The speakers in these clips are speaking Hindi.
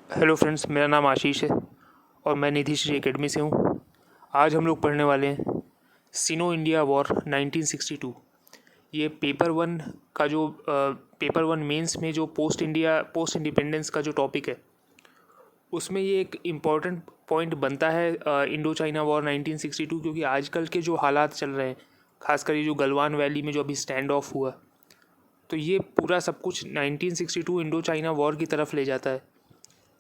हेलो फ्रेंड्स, मेरा नाम आशीष है और मैं निधि श्री एकेडमी से हूँ। आज हम लोग पढ़ने वाले हैं सिनो इंडिया वॉर 1962। ये पेपर वन मेंस में जो पोस्ट इंडिपेंडेंस का जो टॉपिक है उसमें ये एक इम्पॉर्टेंट पॉइंट बनता है इंडो चाइना वॉर 1962, क्योंकि आजकल के जो हालात चल रहे हैं, खासकर ये जो गलवान वैली में जो अभी स्टैंड ऑफ हुआ, तो ये पूरा सब कुछ 1962 इंडो चाइना वॉर की तरफ ले जाता है।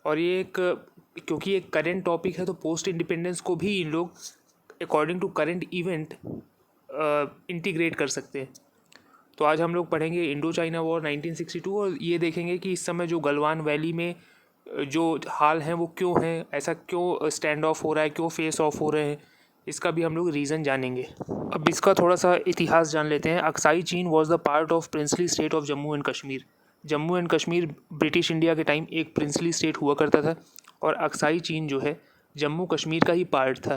और ये क्योंकि एक करेंट टॉपिक है तो पोस्ट इंडिपेंडेंस को भी इन लोग according to current event integrate कर सकते हैं। तो आज हम लोग पढ़ेंगे इंडो चाइना वॉर 1962 और ये देखेंगे कि इस समय जो गलवान वैली में जो हाल हैं वो क्यों हैं, ऐसा क्यों स्टैंड ऑफ हो रहा है, क्यों फेस ऑफ हो रहे हैं, इसका भी हम लोग रीज़न जानेंगे। अब इसका थोड़ा सा इतिहास जान लेते हैं। Aksai Chin was the part of princely state of Jammu and Kashmir. Jammu and Kashmir British India के टाइम एक प्रिंसली स्टेट हुआ करता था और अक्साई चीन जो है जम्मू कश्मीर का ही पार्ट था।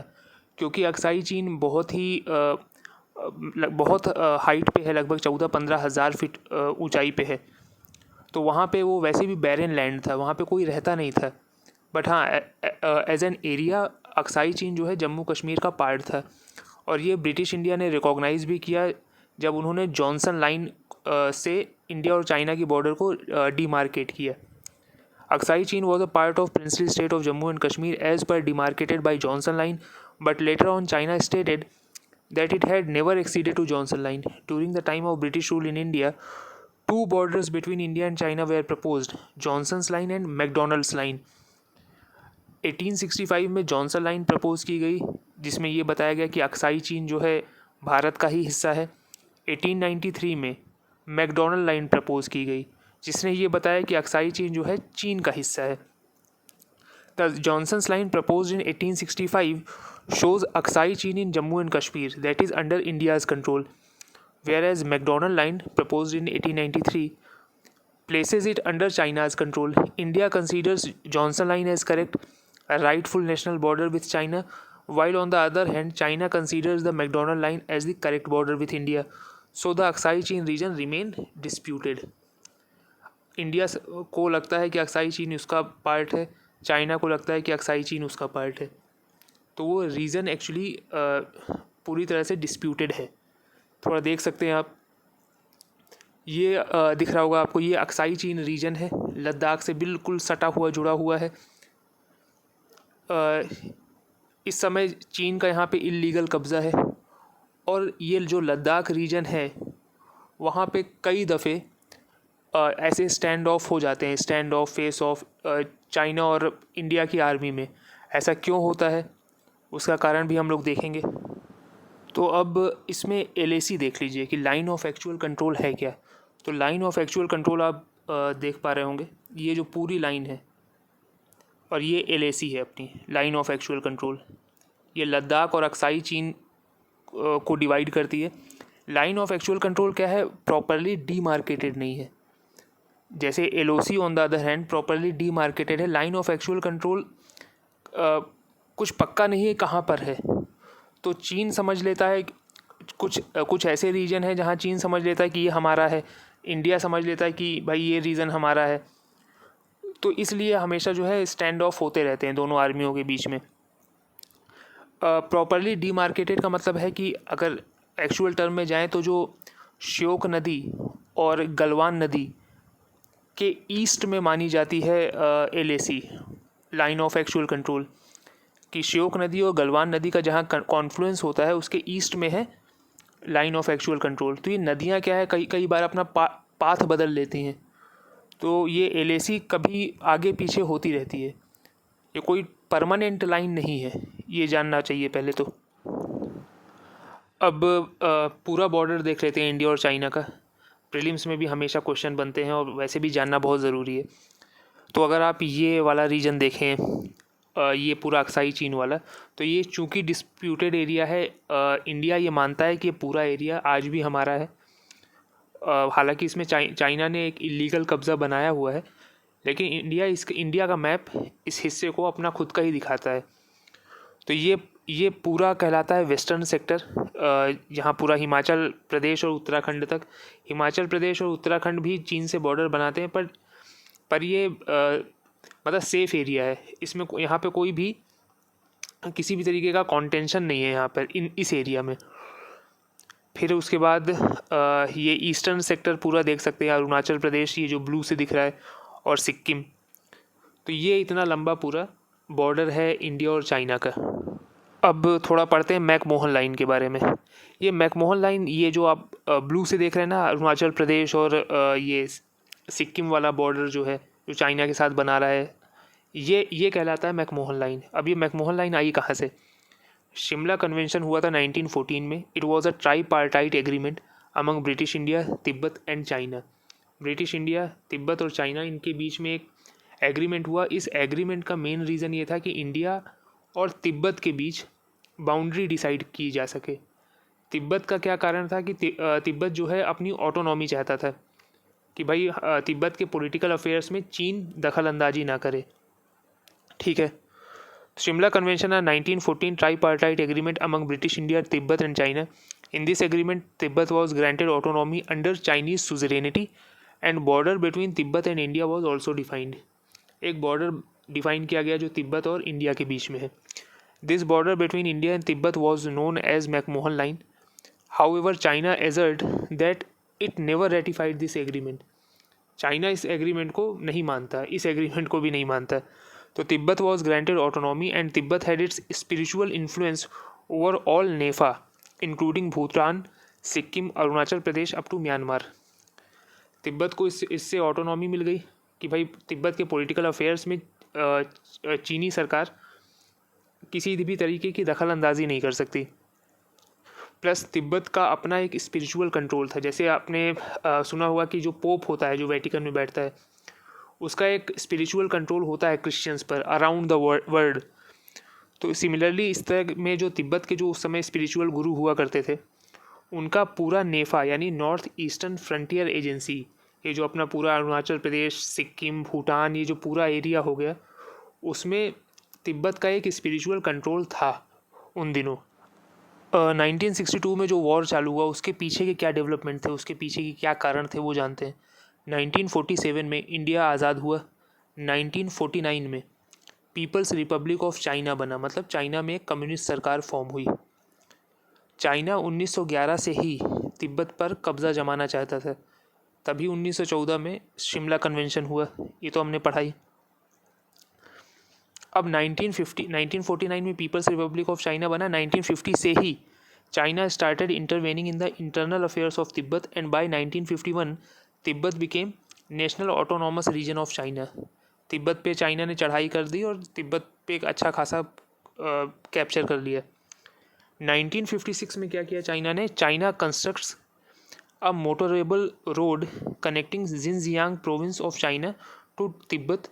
क्योंकि अक्साई चीन बहुत हाइट पे है, लगभग 14-15 हज़ार फीट ऊंचाई पे है, तो वहाँ पे वो वैसे भी बैरन लैंड था, वहाँ पे कोई रहता नहीं था। बट हाँ, एज एन एरिया अक्साई चीन जो है जम्मू कश्मीर का पार्ट था। और ये ब्रिटिश इंडिया ने रिकॉग्नाइज़ भी किया जब उन्होंने जॉनसन लाइन से इंडिया और चाइना की बॉर्डर को डीमार्केट किया। Aksai Chin was a part of princely state of Jammu and Kashmir as per demarcated by Johnson line, but later on China stated that it had never acceded to Johnson Line. During the time of British rule in India, two borders between India and China were proposed, Johnson's Line and McDonald's Line. 1865 में जॉनसन लाइन प्रपोज की गई, जिसमें ये बताया गया कि अक्साई चीन जो है भारत का ही हिस्सा है। 1893 में मैकडोनल्ड लाइन प्रपोज की गई, जिसने ये बताया कि अक्साई चीन जो है चीन का हिस्सा है। The Johnson's line proposed in 1865 shows Aksai Chin in Jammu and Kashmir, that is under India's control, whereas McDonald line proposed in 1893 places it under China's control. India considers Johnson line as correct, a rightful national border with China, while on the other hand China considers the McDonald line as the correct border with India. So the Aksai Chin region remained disputed. India को लगता है कि अक्साई चीन उसका पार्ट है, चाइना को लगता है कि अक्साई चीन उसका पार्ट है, तो वो रीज़न एक्चुअली पूरी तरह से डिस्प्यूटेड है। थोड़ा देख सकते हैं आप, ये दिख रहा होगा आपको, ये अक्साई चीन रीजन है, लद्दाख से बिल्कुल सटा हुआ जुड़ा हुआ है। इस समय चीन का यहाँ पे इल्लीगल कब्ज़ा है और ये जो लद्दाख रीजन है वहाँ पे कई दफ़े ऐसे स्टैंड ऑफ हो जाते हैं, stand of, face of, China और इंडिया की आर्मी में। ऐसा क्यों होता है उसका कारण भी हम लोग देखेंगे। तो अब इसमें एलएसी देख लीजिए कि लाइन ऑफ एक्चुअल कंट्रोल है क्या। तो लाइन ऑफ एक्चुअल कंट्रोल आप देख पा रहे होंगे, ये जो पूरी लाइन है और ये एलएसी है अपनी लाइन ऑफ एक्चुअल कंट्रोल। ये लद्दाख और अक्साई चीन को डिवाइड करती है। लाइन ऑफ एक्चुअल कंट्रोल क्या है, प्रॉपरली डीमार्केटेड नहीं है। जैसे LOC on the other hand properly demarcated है। लाइन ऑफ एक्चुअल कंट्रोल कुछ पक्का नहीं है कहाँ पर है। तो चीन समझ लेता है, कुछ ऐसे रीजन है जहाँ चीन समझ लेता है कि ये हमारा है, इंडिया समझ लेता है कि भाई ये रीजन हमारा है। तो इसलिए हमेशा जो है स्टैंड ऑफ होते रहते हैं दोनों आर्मियों के बीच में। प्रॉपरली डीमार्केटेड का मतलब है कि अगर एक्चुअल टर्म में जाएँ तो जो श्योक नदी और गलवान नदी के ईस्ट में मानी जाती है LAC, line of actual control, कि श्योक नदी और गलवान नदी का जहाँ कॉन्फ्लुएंस होता है उसके ईस्ट में है लाइन ऑफ एक्चुअल कंट्रोल। तो ये नदियाँ क्या है, कई बार अपना पाथ बदल लेती हैं, तो ये एलएसी कभी आगे पीछे होती रहती है, ये कोई परमानेंट लाइन नहीं है, ये जानना चाहिए पहले तो। अब पूरा बॉर्डर देख लेते हैं इंडिया और चाइना का। प्रीलिम्स में भी हमेशा क्वेश्चन बनते हैं और वैसे भी जानना बहुत ज़रूरी है। तो अगर आप ये वाला रीजन देखें, ये पूरा अक्साई चीन वाला, तो ये चूँकि डिस्प्यूटेड एरिया है, इंडिया ये मानता है कि ये पूरा एरिया आज भी हमारा है। हालांकि इसमें चाइना ने एक इलीगल कब्ज़ा बनाया हुआ है, लेकिन इंडिया का मैप इस हिस्से को अपना खुद का ही दिखाता है। तो ये पूरा कहलाता है वेस्टर्न सेक्टर, यहाँ पूरा हिमाचल प्रदेश और उत्तराखंड तक। हिमाचल प्रदेश और उत्तराखंड भी चीन से बॉर्डर बनाते हैं, पर ये मतलब सेफ़ एरिया है, इसमें यहाँ पे कोई भी किसी भी तरीके का कॉन्टेंशन नहीं है यहाँ पर इस एरिया में। फिर उसके बाद ये ईस्टर्न सेक्टर पूरा देख सकते हैं, अरुणाचल प्रदेश ये जो ब्लू से दिख रहा है, और सिक्किम। तो ये इतना लंबा पूरा बॉर्डर है इंडिया और चाइना का। अब थोड़ा पढ़ते हैं मैकमोहन लाइन के बारे में। ये मैकमोहन लाइन, ये जो आप ब्लू से देख रहे हैं ना, अरुणाचल प्रदेश और ये सिक्किम वाला बॉर्डर जो है, जो चाइना के साथ बना रहा है, ये कहलाता है मैकमोहन लाइन। अब ये मैकमोहन लाइन आई कहाँ से? शिमला कन्वेंशन हुआ था 1914 में। It was a tripartite agreement among British India, Tibet and China. British India, Tibet और चाइना, इनके बीच में एक एग्रीमेंट हुआ। इस एग्रीमेंट का मेन रीज़न ये था कि इंडिया और तिब्बत के बीच बाउंड्री डिसाइड की जा सके। तिब्बत का क्या कारण था कि तिब्बत जो है अपनी ऑटोनॉमी चाहता था, कि भाई तिब्बत के पॉलिटिकल अफेयर्स में चीन दखल अंदाजी ना करे। ठीक है। शिमला कन्वेंशन है 1914 tripartite agreement among British India, Tibet and China. In this agreement Tibet was granted autonomy under Chinese suzerainty and border between Tibet and India was also defined. एक बॉर्डर डिफाइन किया गया जो तिब्बत और इंडिया के बीच में है। This border between India and Tibet was known as McMahon line. However China asserted that it never ratified this agreement. China इस एग्रीमेंट को नहीं मानता, इस एग्रीमेंट को भी नहीं मानता। तो Tibet was granted autonomy and Tibet had its spiritual influence over all NEFA including Bhutan, Sikkim, Arunachal Pradesh up to Myanmar. Tibet को इससे ऑटोनॉमी मिल गई कि भाई तिब्बत के पॉलिटिकल अफेयर्स में चीनी सरकार किसी भी तरीके की दखल अंदाजी नहीं कर सकती। प्लस तिब्बत का अपना एक स्पिरिचुअल कंट्रोल था। जैसे आपने सुना होगा कि जो पोप होता है, जो वेटिकन में बैठता है, उसका एक स्पिरिचुअल कंट्रोल होता है क्रिश्चियंस पर अराउंड द वर्ल्ड। तो सिमिलरली इस तरह में जो तिब्बत के जो उस समय स्पिरिचुअल गुरु हुआ करते थे, उनका पूरा नेफा यानी नॉर्थ ईस्टर्न फ्रंटियर एजेंसी, ये जो अपना पूरा अरुणाचल प्रदेश, सिक्किम, भूटान, ये जो पूरा एरिया हो गया, उसमें तिब्बत का एक स्पिरिचुअल कंट्रोल था उन दिनों। 1962 में जो वॉर चालू हुआ, उसके पीछे के क्या डेवलपमेंट थे, उसके पीछे के क्या कारण थे, वो जानते हैं। 1947 में इंडिया आज़ाद हुआ। 1949 में पीपल्स रिपब्लिक ऑफ चाइना बना, मतलब चाइना में एक कम्युनिस्ट सरकार फॉर्म हुई। चाइना 1911 से ही तिब्बत पर कब्ज़ा जमाना चाहता था, तभी 1914 में शिमला कन्वेंशन हुआ, ये तो हमने पढ़ाई। अब 1949 में पीपल्स रिपब्लिक ऑफ चाइना बना। 1950 से ही China started intervening in the internal affairs of Tibet and by 1951 Tibet became national autonomous region of China. Tibet पे चाइना ने चढ़ाई कर दी और तिब्बत पे एक अच्छा खासा कैप्चर कर लिया। 1956 में क्या किया चाइना ने? China constructs a motorable road connecting Xinjiang province of China to Tibet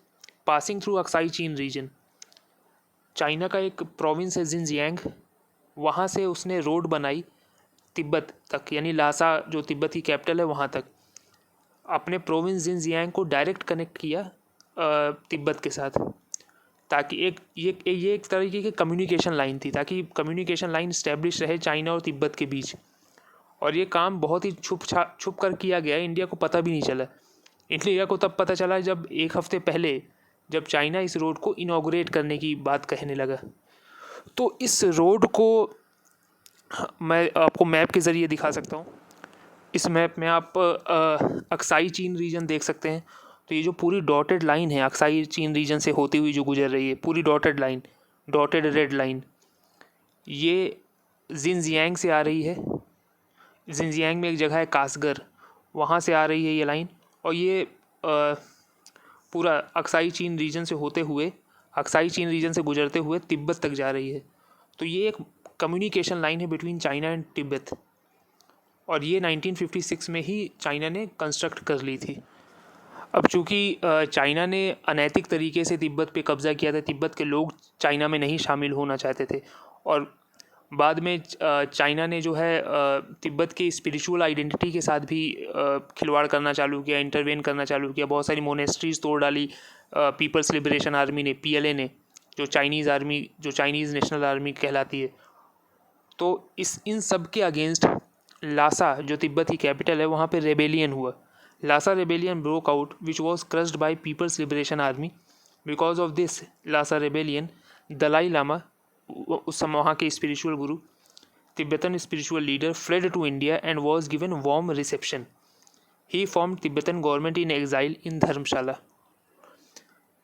passing through Aksai Chin region. China का एक प्रोविंस है जिनजियांग, वहाँ से उसने रोड बनाई तिब्बत तक, यानी लासा जो तिब्बत की कैपिटल है वहाँ तक। अपने प्रोविंस जिनजियांग को डायरेक्ट कनेक्ट किया तिब्बत के साथ, ताकि ये एक तरीके की कम्युनिकेशन लाइन थी, ताकि कम्युनिकेशन लाइन इस्टेब्लिश रहे चाइना और तिब्बत के बीच। और ये काम बहुत ही छुप कर किया गया, इंडिया को पता भी नहीं चला। इंडिया को तब पता चला जब एक हफ्ते पहले जब चाइना इस रोड को इनॉग्रेट करने की बात कहने लगा। तो इस रोड को मैं आपको मैप के ज़रिए दिखा सकता हूँ। इस मैप में आप अक्साई चीन रीजन देख सकते हैं। तो ये जो पूरी डॉटेड लाइन है अक्साई चीन रीजन से होती हुई जो गुजर रही है, पूरी dotted line, dotted red line, ये जिनजियांग से आ रही है। जिनजियांग में एक जगह है कासगर, वहाँ से आ रही है ये लाइन, और ये पूरा अक्साई चीन रीजन से होते हुए, अक्साई चीन रीजन से गुजरते हुए तिब्बत तक जा रही है। तो ये एक कम्युनिकेशन लाइन है बिटवीन चाइना एंड तिब्बत, और ये 1956 में ही चाइना ने कंस्ट्रक्ट कर ली थी। अब चूँकि चाइना ने अनैतिक तरीके से तिब्बत पे कब्ज़ा किया था, तिब्बत के लोग चाइना में नहीं शामिल होना चाहते थे, और बाद में चाइना ने जो है तिब्बत की स्पिरिचुअल आइडेंटिटी के साथ भी खिलवाड़ करना चालू किया, इंटरवेन करना चालू किया। बहुत सारी मोनेस्ट्रीज़ तोड़ डाली पीपल्स लिबरेशन आर्मी ने, PLA ने, जो चाइनीज़ आर्मी, जो चाइनीज़ नेशनल आर्मी कहलाती है। तो इन सब के अगेंस्ट लासा जो तिब्बत की कैपिटल है, वहाँ पे रेबेलियन हुआ। Lhasa rebellion broke out which was crushed by people's liberation army because of this Lhasa rebellion Dalai Lama, उस समय वहाँ के spiritual guru, Tibetan spiritual leader, fled to India and was given warm reception. He form Tibetan government in exile in Dharamshala.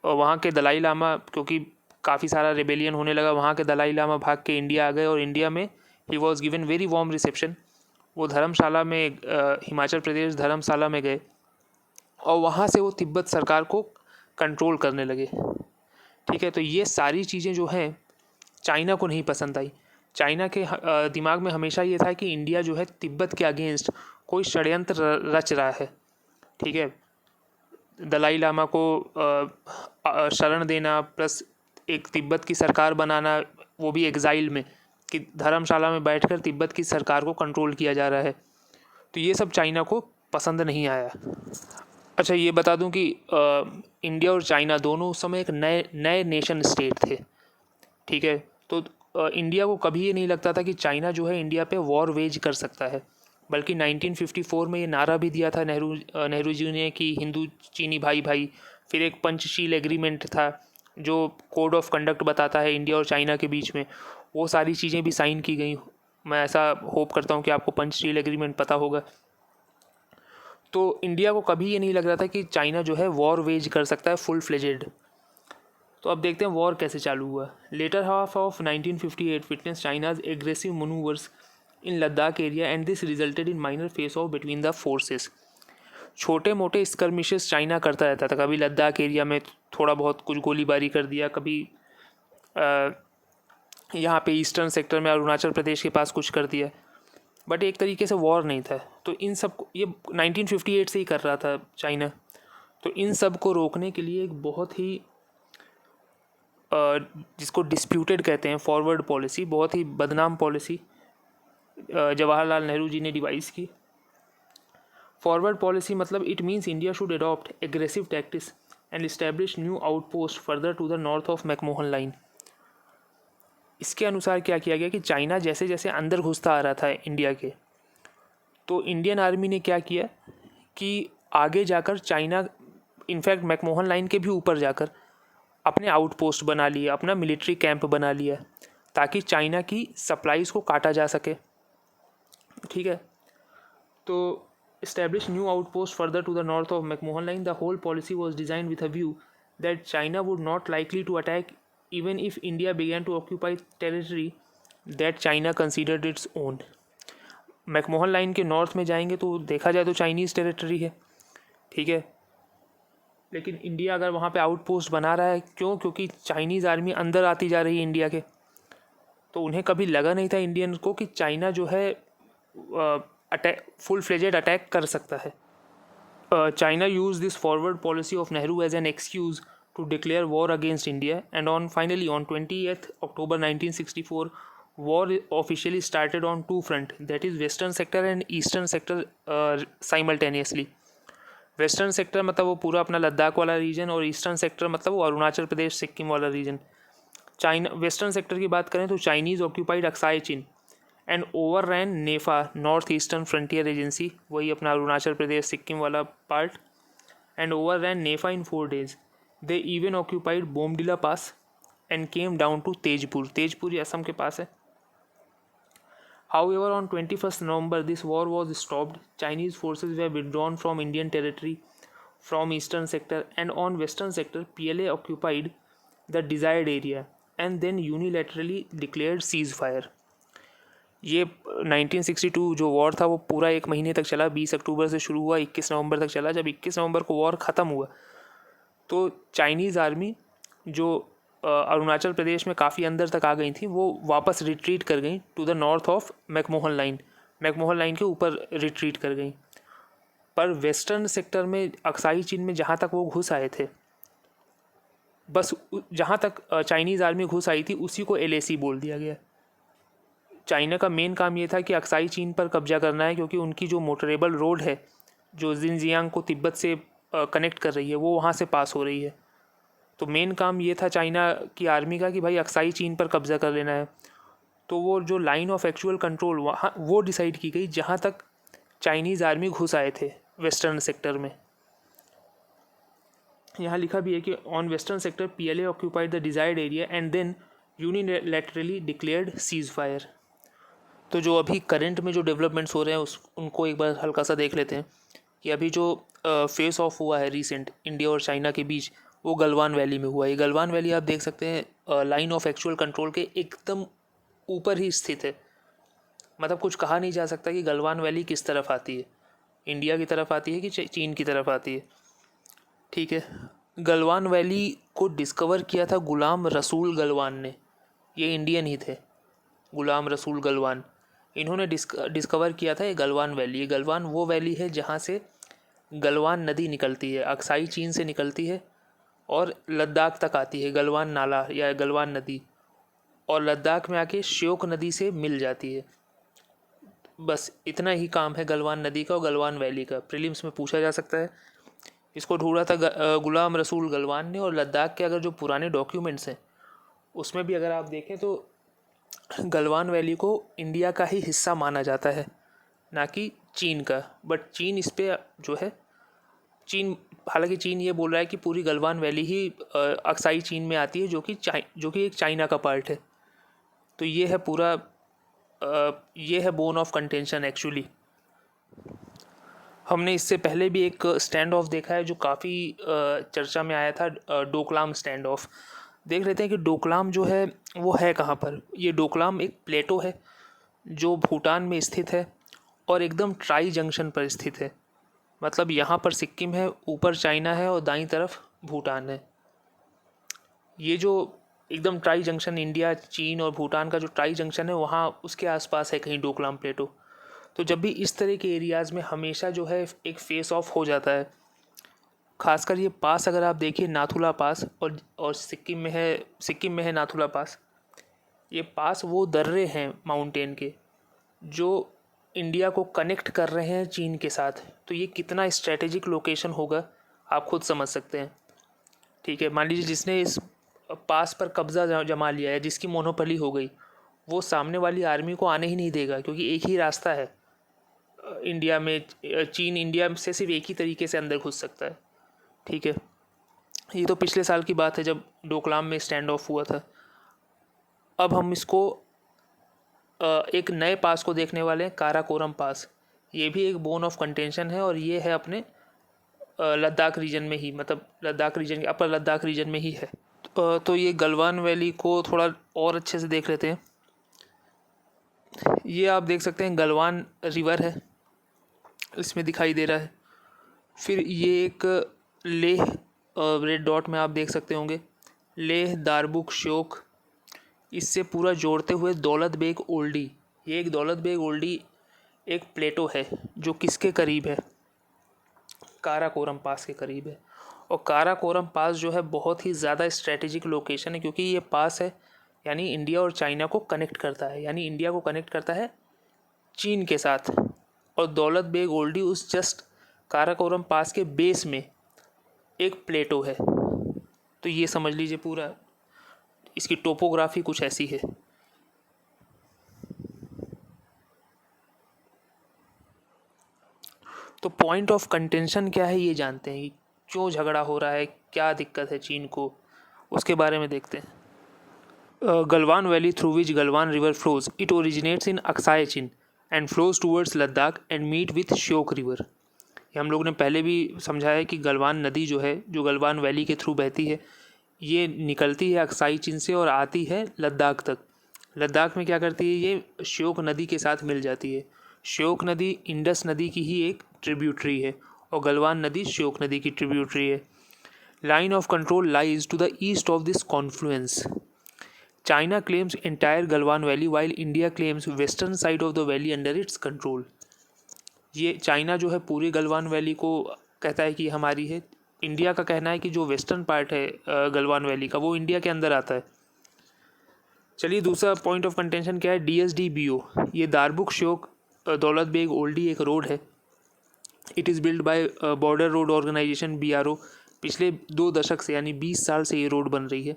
और वहाँ के दलाई लामा, क्योंकि काफ़ी सारा रेबेलियन होने लगा, वहाँ के दलाई लामा भाग के इंडिया आ गए और इंडिया में he was given very warm reception. वो धर्मशाला में, हिमाचल प्रदेश धर्मशाला में गए और वहाँ से वो तिब्बत सरकार को कंट्रोल करने लगे. ठीक है, तो ये सारी चीज़ें जो हैं चाइना को नहीं पसंद आई. चाइना के दिमाग में हमेशा ये था कि इंडिया जो है तिब्बत के अगेंस्ट कोई षड्यंत्र रच रहा है. ठीक है, दलाई लामा को शरण देना प्लस एक तिब्बत की सरकार बनाना, वो भी एग्जाइल में, कि धर्मशाला में बैठकर तिब्बत की सरकार को कंट्रोल किया जा रहा है. तो ये सब चाइना को पसंद नहीं आया. अच्छा, ये बता दूं कि इंडिया और चाइना दोनों उस समय एक नए नेशन स्टेट थे. ठीक है, तो इंडिया को कभी ये नहीं लगता था कि चाइना जो है इंडिया पे वॉर वेज कर सकता है. बल्कि 1954 में ये नारा भी दिया था नेहरू जी ने कि हिंदू चीनी भाई भाई. फिर एक पंचशील एग्रीमेंट था जो कोड ऑफ कंडक्ट बताता है इंडिया और चाइना के बीच में. वो सारी चीज़ें भी साइन की गई. मैं ऐसा होप करता हूँ कि आपको पंचशील एग्रीमेंट पता होगा. तो इंडिया को कभी ये नहीं लग रहा था कि चाइना जो है वॉर वेज कर सकता है फुल फ्लेजेड. तो अब देखते हैं वॉर कैसे चालू हुआ. Later half of 1958 witness China's aggressive manoeuvres in Ladakh area and this resulted in minor face off between the forces. छोटे मोटे स्कर्मिशेस चाइना करता रहता था. कभी लद्दाख एरिया में थोड़ा बहुत कुछ गोलीबारी कर दिया, कभी यहाँ पे ईस्टर्न सेक्टर में अरुणाचल प्रदेश के पास कुछ कर दिया, बट एक तरीके से वॉर नहीं था. तो इन सब ये 1958 से ही कर रहा था चाइना. तो इन सब को रोकने के लिए एक बहुत ही जिसको डिस्प्यूटेड कहते हैं फॉरवर्ड पॉलिसी, बहुत ही बदनाम पॉलिसी जवाहरलाल नेहरू जी ने डिवाइस की. फॉरवर्ड पॉलिसी मतलब it means India should adopt aggressive tactics and establish new outpost further to the north of McMahon line. इसके अनुसार क्या किया गया कि चाइना जैसे जैसे अंदर घुसता आ रहा था इंडिया के, तो इंडियन आर्मी ने क्या किया कि आगे जाकर चाइना, इनफैक्ट मैकमोहन लाइन के भी ऊपर जाकर अपने आउटपोस्ट बना लिए, अपना मिलिट्री कैंप बना लिया, ताकि चाइना की सप्लाईज को काटा जा सके. ठीक है, तो establish new outposts further to the north of McMahon Line. The whole policy was designed with a view that China would not likely to attack even if India began to occupy territory that China considered its own. McMahon line के नॉर्थ में जाएंगे तो देखा जाए तो चाइनीज़ टेरिटरी है. ठीक है, लेकिन इंडिया अगर वहाँ पे आउटपोस्ट बना रहा है, क्यों? क्योंकि चाइनीज़ आर्मी अंदर आती जा रही है इंडिया के. तो उन्हें कभी लगा नहीं था इंडियन को कि चाइना जो है अटैक, फुल फ्लेजेड अटैक कर सकता है. China use this forward policy of Nehru as an excuse to declare war against India and finally on 20th October 1964 war officially started on two front, that is western sector and eastern sector simultaneously. Western sector मतलब वो पूरा अपना लद्दाख वाला रीजन, और ईस्टर्न सेक्टर मतलब वो अरुणाचल प्रदेश सिक्किम वाला रीजन. चाइना वेस्टर्न सेक्टर की बात करें तो Chinese occupied Aksai Chin and overran NEFA north eastern frontier agency, वही अपना अरुणाचल प्रदेश सिक्किम वाला part, and overran NEFA in 4 days. They even occupied Bomdila pass and came down to Tezpur. Tezpur ये असम के पास है. However, on 21st November, this war was stopped. Chinese forces were withdrawn from Indian territory from eastern sector, and on western sector, PLA occupied the desired area and then unilaterally declared ceasefire. ये 1962 जो वॉर था वो पूरा 1 महीने तक चला. 20 अक्टूबर से शुरू हुआ, 21 नवंबर तक चला. जब 21 नवंबर को वॉर ख़त्म हुआ तो चाइनीज़ आर्मी जो अरुणाचल प्रदेश में काफ़ी अंदर तक आ गई थी, वो वापस रिट्रीट कर गई to the north of McMahon line. McMahon line के ऊपर रिट्रीट कर गई. पर वेस्टर्न सेक्टर में अक्साई चीन में जहाँ तक वो घुस आए थे, बस जहाँ तक चाइनीज़ आर्मी घुस आई थी उसी को LAC बोल दिया गया. चाइना का मेन काम ये था कि अक्साई चीन पर कब्जा करना है, क्योंकि उनकी जो मोटरेबल रोड है जो जिनजियांग को तिब्बत से कनेक्ट कर रही है वो वहाँ से पास हो रही है. तो मेन काम ये था चाइना की आर्मी का कि भाई अक्साई चीन पर कब्जा कर लेना है. तो वो जो लाइन ऑफ एक्चुअल कंट्रोल वहाँ वो डिसाइड की गई जहाँ तक चाइनीज़ आर्मी घुस आए थे वेस्टर्न सेक्टर में. यहाँ लिखा भी है कि on western sector PLA occupied the desired area and then unilaterally declared cease fire. तो जो अभी करंट में जो डेवलपमेंट्स हो रहे हैं उनको एक बार हल्का सा देख लेते हैं कि अभी जो फेस ऑफ हुआ है रिसेंट इंडिया और चाइना के बीच, वो गलवान वैली में हुआ है। ये गलवान वैली आप देख सकते हैं लाइन ऑफ एक्चुअल कंट्रोल के एकदम ऊपर ही स्थित है। मतलब कुछ कहा नहीं जा सकता कि गलवान वैली किस तरफ आती है, इंडिया की तरफ आती है कि चीन की तरफ आती है। ठीक है, गलवान वैली को डिस्कवर किया था गुलाम रसूल गलवान ने। ये इंडियन ही थे, गुलाम रसूल गलवान। इन्होंने डिस्कवर किया था ये गलवान वैली। ये गलवान वो वैली है जहाँ से गलवान नदी निकलती है, अक्साई चीन से निकलती है और लद्दाख तक आती है, गलवान नाला या गलवान नदी, और लद्दाख में आके श्योक नदी से मिल जाती है। बस इतना ही काम है गलवान नदी का और गलवान वैली का। प्रीलिम्स में पूछा जा सकता है। इसको ढूंढा था गुलाम रसूल गलवान ने। और लद्दाख के अगर जो पुराने डॉक्यूमेंट्स हैं उसमें भी अगर आप देखें तो गलवान वैली को इंडिया का ही हिस्सा माना जाता है, ना कि चीन का। बट चीन इस पे जो है, चीन हालांकि चीन ये बोल रहा है कि पूरी गलवान वैली ही अक्साई चीन में आती है, जो कि एक चाइना का पार्ट है। तो ये है पूरा ये है बोन ऑफ कंटेंशन एक्चुअली। हमने इससे पहले भी एक स्टैंड ऑफ देखा है जो काफ़ी चर्चा में आया था, डोकलाम स्टैंड ऑफ। देख लेते हैं कि डोकलाम जो है वो है कहाँ पर। ये डोकलाम एक प्लेटो है जो भूटान में स्थित है और एकदम ट्राई जंक्शन पर स्थित है। मतलब यहाँ पर सिक्किम है, ऊपर चाइना है और दाईं तरफ भूटान है। ये जो एकदम ट्राई जंक्शन, इंडिया चीन और भूटान का जो ट्राई जंक्शन है, वहाँ उसके आसपास है कहीं डोकलाम प्लेटो। तो जब भी इस तरह के एरियाज़ में हमेशा जो है एक फेस ऑफ हो जाता है। खासकर ये पास अगर आप देखिए, नाथुला पास, और सिक्किम में है नाथुला पास। ये पास वो दर्रे हैं माउंटेन के जो इंडिया को कनेक्ट कर रहे हैं चीन के साथ। तो ये कितना स्ट्रेटेजिक लोकेशन होगा आप खुद समझ सकते हैं। ठीक है, मान लीजिए जिसने इस पास पर कब्ज़ा जमा लिया है, जिसकी मोनोपोली हो गई, वो सामने वाली आर्मी को आने ही नहीं देगा, क्योंकि एक ही रास्ता है इंडिया में। चीन इंडिया से सिर्फ एक ही तरीके से अंदर घुस सकता है। ठीक है, ये तो पिछले साल की बात है जब डोकलाम में स्टैंड ऑफ हुआ था। अब हम इसको एक नए पास को देखने वाले हैं, काराकोरम पास। ये भी एक बोन ऑफ कंटेंशन है और ये है अपने लद्दाख रीजन में ही, मतलब लद्दाख रीजन के अपर लद्दाख रीजन में ही है। तो ये गलवान वैली को थोड़ा और अच्छे से देख लेते हैं। ये आप देख सकते हैं गलवान रिवर है, इसमें दिखाई दे रहा है। फिर ये एक लेह, रेड डॉट में आप देख सकते होंगे, लेह दारबुक श्योक, इससे पूरा जोड़ते हुए दौलत बेग ओल्डी। ये एक दौलत बेग ओल्डी एक प्लेटो है जो किसके करीब है, काराकोरम पास के करीब है। और काराकोरम पास जो है बहुत ही ज़्यादा स्ट्रेटेजिक लोकेशन है, क्योंकि ये पास है यानी इंडिया और चाइना को कनेक्ट करता है, यानी इंडिया को कनेक्ट करता है चीन के साथ। और दौलत बेग ओल्डी उस जस्ट काराकोरम पास के बेस में एक प्लेटो है। तो ये समझ लीजिए पूरा इसकी टोपोग्राफी कुछ ऐसी है। तो पॉइंट ऑफ कंटेंशन क्या है ये जानते हैं, क्यों झगड़ा हो रहा है, क्या दिक्कत है चीन को, उसके बारे में देखते हैं। Galwan valley through which Galwan river flows, it originates in Aksai Chin and flows towards Ladakh and meet with Shyok river. ये हम लोग ने पहले भी समझाया है कि गलवान नदी जो है, जो गलवान वैली के थ्रू बहती है, ये निकलती है अक्साई चीन से और आती है लद्दाख तक। लद्दाख में क्या करती है, ये श्योक नदी के साथ मिल जाती है। श्योक नदी इंडस नदी की ही एक ट्रिब्यूटरी है और गलवान नदी श्योक नदी की ट्रिब्यूटरी है। Line of control lies to the east of this confluence. China claims entire Galwan valley while India claims western side of the valley under its control. ये चाइना जो है पूरी गलवान वैली को कहता है कि हमारी है। इंडिया का कहना है कि जो वेस्टर्न पार्ट है गलवान वैली का, वो इंडिया के अंदर आता है। चलिए दूसरा पॉइंट ऑफ कंटेंशन क्या है, DSDBO। ये दारबुक श्योक दौलत बेग ओल्डी एक रोड है। It is build by border road organisation BRO। पिछले 2 दशक से यानी 20 साल से ये रोड बन रही है।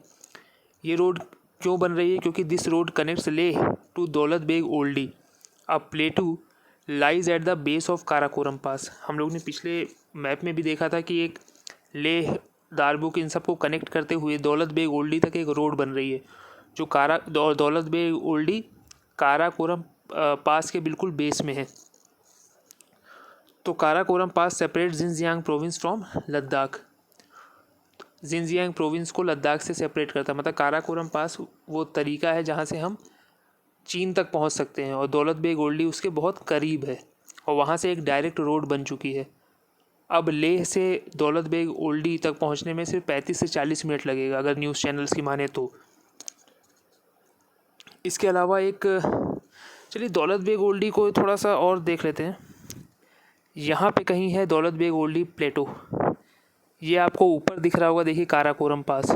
ये रोड क्यों बन रही है, क्योंकि this road connects Leh to Daulat Beg Oldi. A plateau lies at the base of Karakoram pass. हम लोग ने पिछले मैप में भी देखा था कि एक लेह दारबुक इन सबको कनेक्ट करते हुए दौलत बेग ओल्डी तक एक रोड बन रही है, जो दौलत बेग ओल्डी काराकोरम पास के बिल्कुल बेस में है। तो Karakoram pass separate Xinjiang province from Ladakh. Xinjiang province को लद्दाख से सेपरेट करता है, मतलब काराकोरम पास वो तरीका है जहाँ से हम चीन तक पहुँच सकते हैं, और दौलत बेग ओल्डी उसके बहुत करीब है, और वहाँ से एक डायरेक्ट रोड बन चुकी है। अब लेह से दौलत बेग ओल्डी तक पहुँचने में सिर्फ 35 से 40 मिनट लगेगा अगर न्यूज़ चैनल्स की माने तो। इसके अलावा चलिए दौलत बेग ओल्डी को थोड़ा सा और देख लेते हैं। यहाँ पे कहीं है दौलत बेग ओल्डी प्लेटो, ये आपको ऊपर दिख रहा होगा, देखिए काराकोरम पास।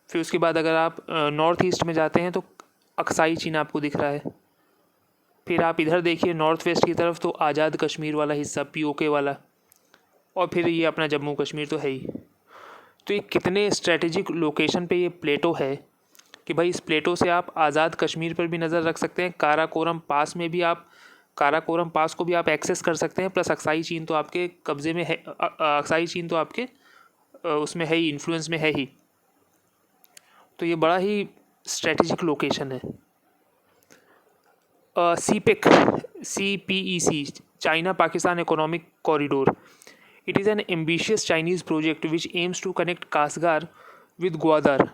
फिर उसके बाद अगर आप नॉर्थ ईस्ट में जाते हैं तो अक्साई चीन आपको दिख रहा है। फिर आप इधर देखिए नॉर्थ वेस्ट की तरफ तो आज़ाद कश्मीर वाला हिस्सा, पीओके वाला, और फिर ये अपना जम्मू कश्मीर तो है ही। तो ये कितने स्ट्रेटेजिक लोकेशन पे ये प्लेटो है कि भाई इस प्लेटो से आप आज़ाद कश्मीर पर भी नज़र रख सकते हैं, काराकोरम पास में भी आप काराकोरम पास को भी आप एक्सेस कर सकते हैं, प्लस अक्साई चीन तो आपके कब्ज़े में है, अक्साई चीन तो आपके उसमें है ही, इन्फ्लुएंस में है ही। तो ये बड़ा ही स्ट्रेटेजिक लोकेशन है। CPEC CPEC China Pakistan economic corridor, it is an ambitious Chinese project which aims to connect Kasgar with Gwadar,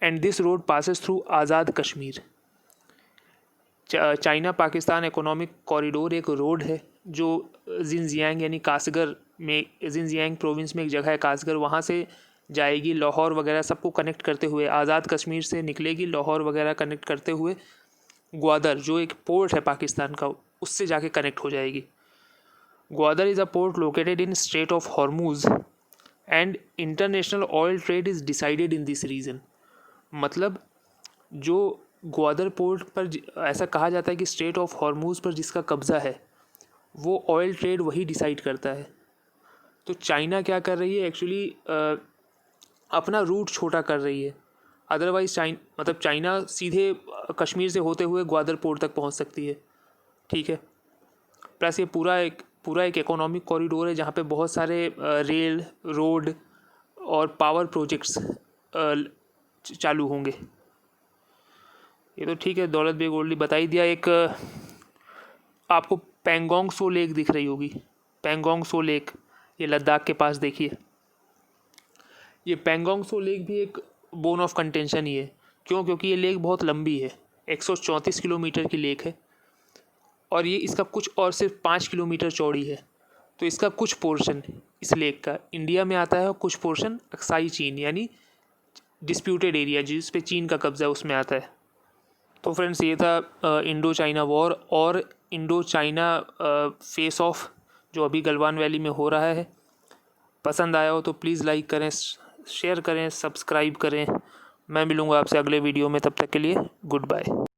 and this road passes through Azad Kashmir. China Pakistan economic corridor एक रोड है जो जिनजियांग यानी कासगर में, जिनजियांग प्रोविंस में एक जगह है कासगर, वहाँ से जाएगी लाहौर वगैरह सबको कनेक्ट करते हुए, आज़ाद कश्मीर से निकलेगी लाहौर वगैरह कनेक्ट करते हुए ग्वादर जो एक पोर्ट है पाकिस्तान का, उससे जाके कनेक्ट हो जाएगी। Gwadar is a port located in strait of Hormuz and international oil trade is decided in this region. मतलब जो ग्वादर पोर्ट पर ऐसा कहा जाता है कि स्ट्रेट ऑफ हॉर्मूज पर जिसका कब्ज़ा है वो ऑयल ट्रेड वही डिसाइड करता है। तो चाइना क्या कर रही है एक्चुअली, अपना रूट छोटा कर रही है। अदरवाइज़ चाइना सीधे कश्मीर से होते हुए ग्वादर पोर्ट तक पहुंच सकती है, ठीक है। प्लस ये पूरा एक इकोनॉमिक कॉरिडोर है जहाँ पे बहुत सारे रेल, रोड और पावर प्रोजेक्ट्स चालू होंगे। ये तो ठीक है, दौलत बेग ओल्डी बता ही दिया। एक आपको पेंगोंग सो लेक दिख रही होगी, पेंगोंग सो लेक, ये लद्दाख के पास देखिए। ये पेंगोंग सो लेक भी एक बोन ऑफ कंटेंशन ही है। क्यों? क्योंकि ये लेक बहुत लंबी है, 134 किलोमीटर की लेक है, और ये इसका कुछ और सिर्फ 5 किलोमीटर चौड़ी है। तो इसका कुछ पोर्शन इस लेक का इंडिया में आता है और कुछ पोर्शन अक्साई चीन यानी डिस्प्यूटेड एरिया जिस पे चीन का कब्ज़ा है उसमें आता है। तो फ्रेंड्स ये था इंडो चाइना वॉर और इंडो चाइना फेस ऑफ जो अभी गलवान वैली में हो रहा है। पसंद आया हो तो प्लीज़ लाइक करें, शेयर करें, सब्सक्राइब करें। मैं मिलूँगा आपसे अगले वीडियो में, तब तक के लिए गुड बाय।